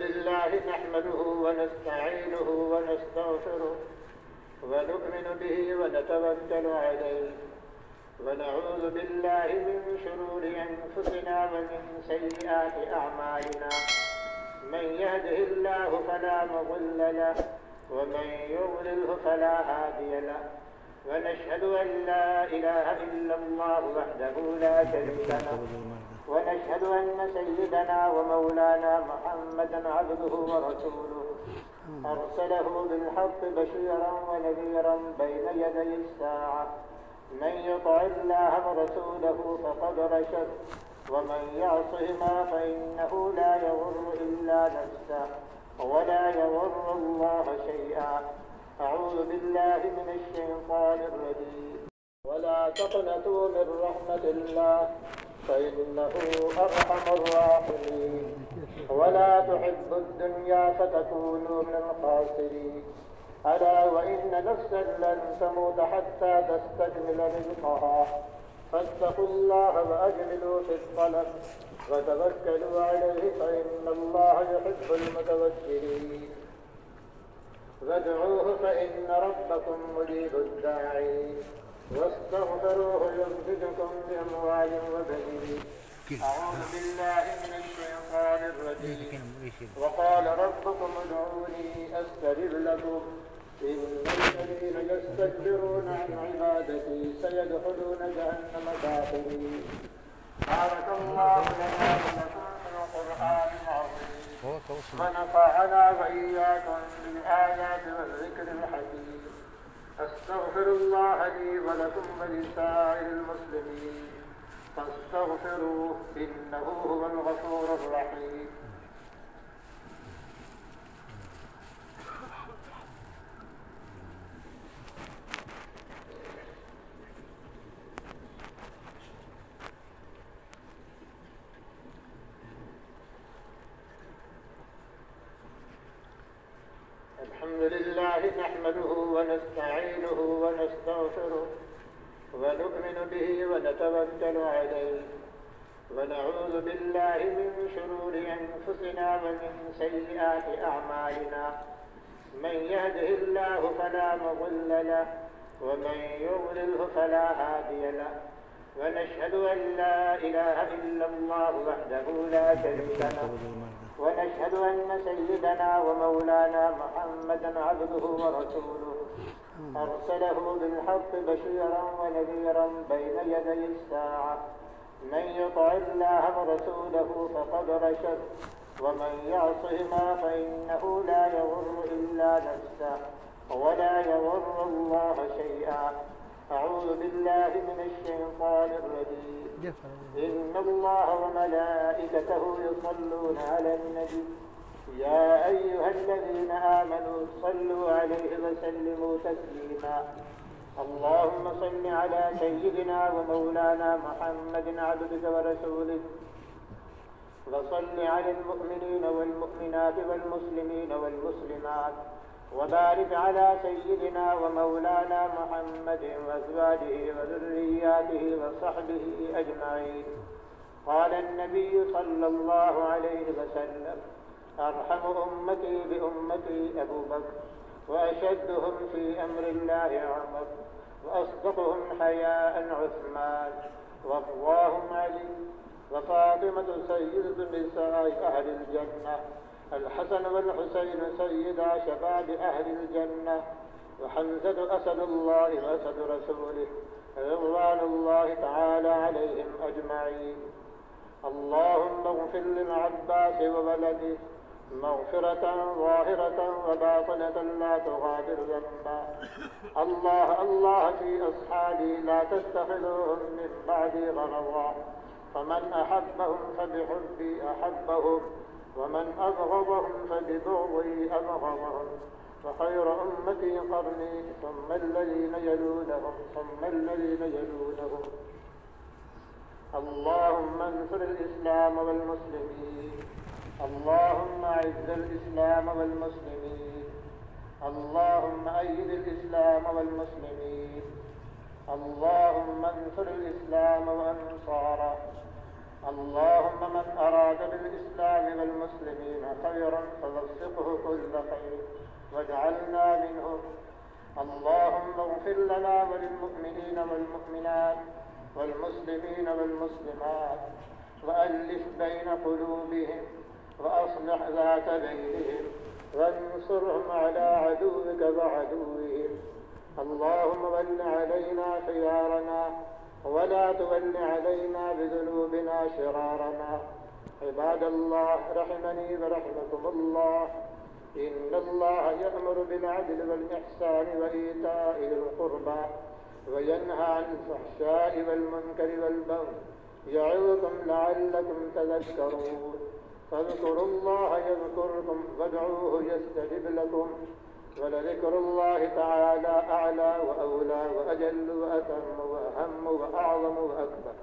لله نحمده ونستعينه ونستغفره ونؤمن به ونتوكل عليه ونعوذ بالله من شرور أنفسنا ومن سيئات أعمالنا من يهده الله فلا مضل له ومن يضلله فلا هادي له ونشهد أن لا إله إلا الله وحده لا شريك له ونشهد أن سيدنا ومولانا محمدا عبده ورسوله أرسله بالحق بشيرا ونذيرا بين يدي الساعة من يطع الله ورسوله فقد رشد ومن يعصهما فإنه لا يضر إلا نفسه ولا يضر الله شيئا. أعوذ بالله من الشيطان الرجيم. ولا تقنطوا من رحمة الله فإنه أرحم الراحمين. ولا تحبوا الدنيا فتكونوا من الخاسرين. ألا وإن نفسا لن تموت حتى تستكمل رزقها فاتقوا الله وأجملوا في الطلب وتوكلوا عليه فإن الله يحب المتوكلين. وادعوه فإن ربكم مجيب الداعين واستغفروه يمددكم بأموال وبنين. أعوذ بالله من الشيطان الرجيم. وقال ربكم ادعوني أستجب لكم إن الذين يستكبرون عن عبادتي سيدخلون جهنم داخلين. بارك الله لنا ولكم في القرآن العظيم ونفعنا وإياكم بالآيات والذكر الحكيم. أستغفر الله لي ولكم ولسائر المسلمين فاستغفروه إنه هو الغفور الرحيم. الحمد لله نحمده ونستعينه ونستغفره ونؤمن به ونتوكل عليه ونعوذ بالله من شرور أنفسنا ومن سيئات أعمالنا من يهده الله فلا مضل له ومن يضلله فلا هادي له ونشهد أن لا إله إلا الله وحده لا شريك له ونشهد أن سيدنا ومولانا محمدا عبده ورسوله أرسله بالحق بشيرا ونذيرا بين يدي الساعة من يطع الله ورسوله فقد رشد ومن يعصهما فإنه لا يضر إلا نفسه ولا يضر الله شيئا. أعوذ بالله من الشيطان الرجيم. إن الله وملائكته يصلون على النبي يا أيها الذين آمنوا صلوا عليه وسلموا تسليما. اللهم صل على سيدنا ومولانا محمد عبدك ورسولك وصل على المؤمنين والمؤمنات والمسلمين والمسلمات وبارك على سيدنا ومولانا محمد وأزواجه وذرياته وصحبه أجمعين. قال النبي صلى الله عليه وسلم أرحم أمتي بأمتي أبو بكر وأشدهم في أمر الله عمر وأصدقهم حياء عثمان وأقواهم علي وفاطمة سيدة نساء أهل الجنة الحسن والحسين سيدا شباب أهل الجنة وحمزة أسد الله وأسد رسوله رضوان الله تعالى عليهم أجمعين. اللهم اغفر للعباس وولده مغفرة ظاهرة وباطنة لا تغادر ذنبا. الله في أصحابي لا تتخذوهم من بعدي غرضا فمن أحبهم فبحبي أحبهم ومن أبغضهم فببغضي أبغضهم وخير أمتي قرني ثم الذين يلونهم ثم الذين يلونهم. اللهم انصر الإسلام والمسلمين. اللهم أعز الإسلام والمسلمين. اللهم أيد الإسلام والمسلمين. اللهم انصر الإسلام وأنصاره. اللهم من أراد بالإسلام والمسلمين خيرا فوفقه كل خير واجعلنا منهم. اللهم اغفر لنا وللمؤمنين والمؤمنات والمسلمين والمسلمات وألف بين قلوبهم وأصلح ذات بينهم وانصرهم على عدوك وعدوهم. اللهم ول علينا خيارنا ولا تول علينا بذنوبنا شرارنا. عباد الله رحمني ورحمكم الله، إن الله يأمر بالعدل والإحسان وإيتاء ذي القربى وينهى عن الفحشاء والمنكر والبغي يعظكم لعلكم تذكرون. فاذكروا الله يذكركم وادعوه يستجب لكم ولذكر الله تعالى أعلى وأولى وأجل وأتم وأهم وأعظم وأكبر.